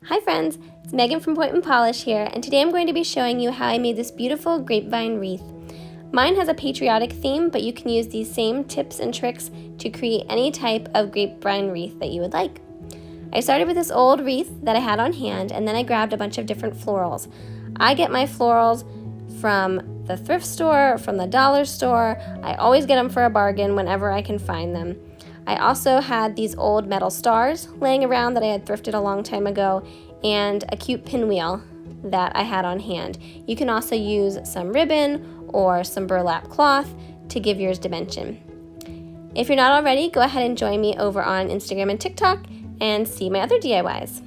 Hi friends, it's Megan from Point and Polish here, and today I'm going to be showing you how I made this beautiful grapevine wreath. Mine has a patriotic theme, but you can use these same tips and tricks to create any type of grapevine wreath that you would like. I started with this old wreath that I had on hand, and then I grabbed a bunch of different florals. I get my florals from the thrift store, from the dollar store. I always get them for a bargain whenever I can find them. I also had these old metal stars laying around that I had thrifted a long time ago, and a cute pinwheel that I had on hand. You can also use some ribbon or some burlap cloth to give yours dimension. If you're not already, go ahead and join me over on Instagram and TikTok and see my other DIYs.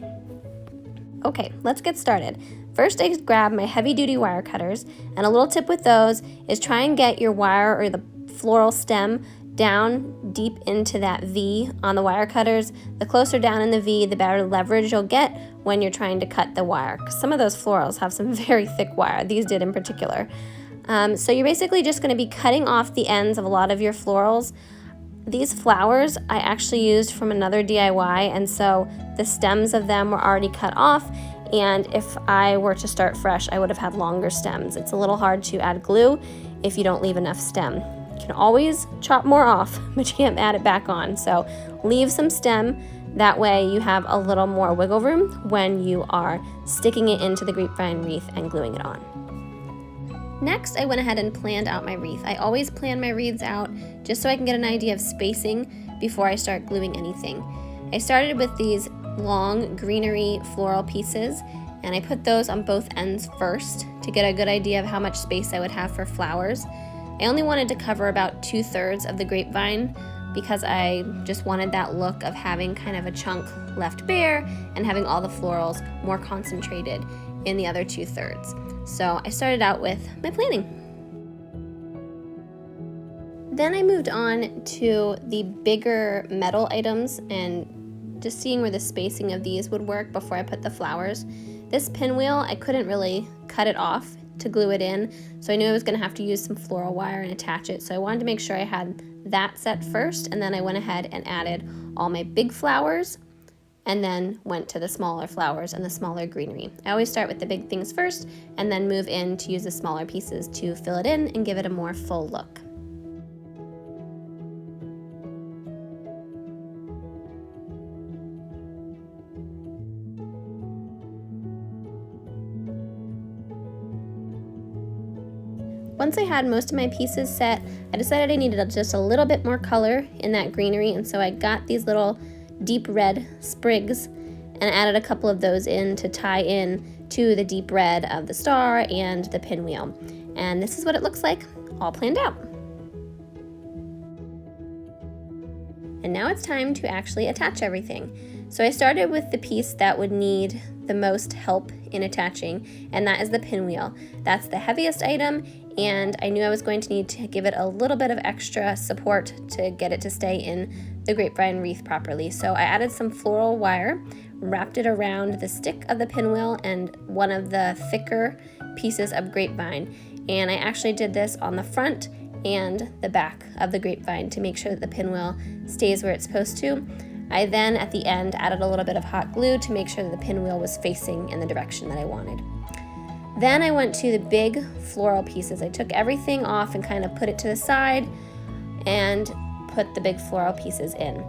Okay, let's get started. First, I grab my heavy-duty wire cutters, and a little tip with those is try and get your wire or the floral stem down deep into that V on the wire cutters. The closer down in the V, the better leverage you'll get when you're trying to cut the wire. Some of those florals have some very thick wire, these did in particular. So you're basically just going to be cutting off the ends of a lot of your florals. These flowers I actually used from another DIY, and so the stems of them were already cut off, and if I were to start fresh, I would have had longer stems. It's a little hard to add glue if you don't leave enough stem. You can always chop more off, but you can't add it back on. So leave some stem. That way you have a little more wiggle room when you are sticking it into the grapevine wreath and gluing it on. Next, I went ahead and planned out my wreath. I always plan my wreaths out just so I can get an idea of spacing before I start gluing anything. I started with these long greenery floral pieces, and I put those on both ends first to get a good idea of how much space I would have for flowers. I only wanted to cover about 2/3 of the grapevine because I just wanted that look of having kind of a chunk left bare and having all the florals more concentrated in the other 2/3. So I started out with my planning. Then I moved on to the bigger metal items and just seeing where the spacing of these would work before I put the flowers. This pinwheel, I couldn't really cut it off to glue it in, so I knew I was going to have to use some floral wire and attach it, so I wanted to make sure I had that set first, and then I went ahead and added all my big flowers and then went to the smaller flowers and the smaller greenery. I always start with the big things first and then move in to use the smaller pieces to fill it in and give it a more full look. Once I had most of my pieces set, I decided I needed just a little bit more color in that greenery, and so I got these little deep red sprigs and added a couple of those in to tie in to the deep red of the star and the pinwheel. And this is what it looks like, all planned out. And now it's time to actually attach everything. So I started with the piece that would need the most help in attaching, and that is the pinwheel. That's the heaviest item, and I knew I was going to need to give it a little bit of extra support to get it to stay in the grapevine wreath properly. So I added some floral wire, wrapped it around the stick of the pinwheel and one of the thicker pieces of grapevine. And I actually did this on the front and the back of the grapevine to make sure that the pinwheel stays where it's supposed to. I then, at the end, added a little bit of hot glue to make sure that the pinwheel was facing in the direction that I wanted. Then I went to the big floral pieces. I took everything off and kind of put it to the side and put the big floral pieces in.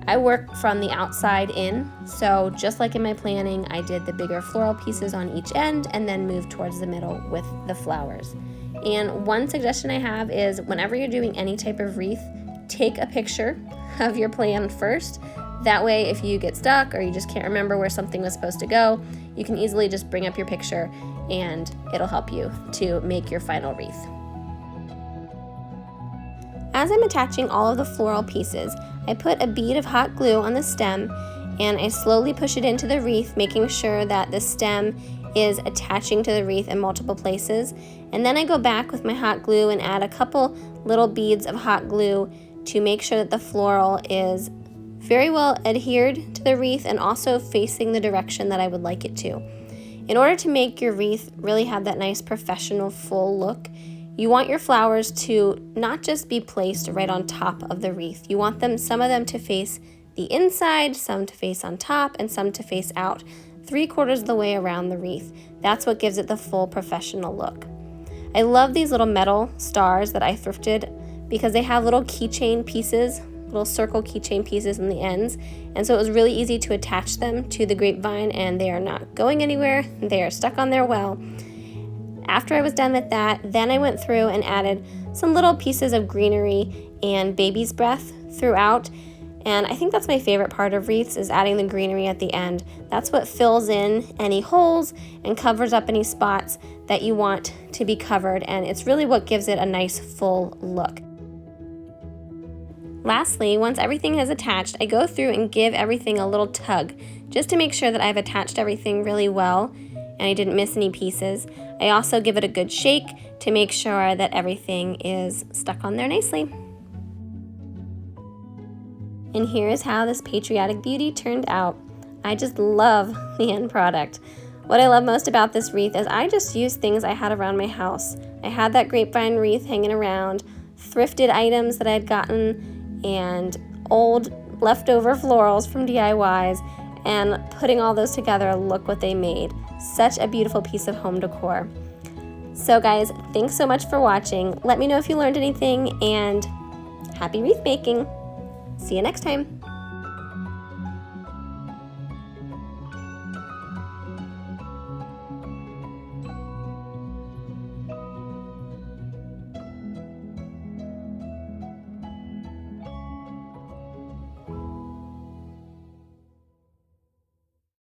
I work from the outside in, so just like in my planning, I did the bigger floral pieces on each end and then moved towards the middle with the flowers. And one suggestion I have is whenever you're doing any type of wreath, take a picture of your plan first. That way, if you get stuck or you just can't remember where something was supposed to go, you can easily just bring up your picture and it'll help you to make your final wreath. As I'm attaching all of the floral pieces, I put a bead of hot glue on the stem and I slowly push it into the wreath, making sure that the stem is attaching to the wreath in multiple places. And then I go back with my hot glue and add a couple little beads of hot glue to make sure that the floral is very well adhered to the wreath and also facing the direction that I would like it to. In order to make your wreath really have that nice professional full look, you want your flowers to not just be placed right on top of the wreath. You want some of them to face the inside, some to face on top, and some to face out. 3/4 of the way around the wreath. That's what gives it the full professional look. I love these little metal stars that I thrifted because they have little keychain pieces, little circle keychain pieces in the ends, and so it was really easy to attach them to the grapevine, and they are not going anywhere. They are stuck on there well. After I was done with that, then I went through and added some little pieces of greenery and baby's breath throughout. And I think that's my favorite part of wreaths, is adding the greenery at the end. That's what fills in any holes and covers up any spots that you want to be covered, and it's really what gives it a nice full look. Lastly, once everything is attached, I go through and give everything a little tug just to make sure that I've attached everything really well and I didn't miss any pieces. I also give it a good shake to make sure that everything is stuck on there nicely. And here is how this Patriotic beauty turned out. I just love the end product. What I love most about this wreath is I just used things I had around my house. I had that grapevine wreath hanging around, thrifted items that I had gotten, and old leftover florals from DIYs, and putting all those together, look what they made. Such a beautiful piece of home decor. So guys, thanks so much for watching. Let me know if you learned anything, and happy wreath making. See you next time.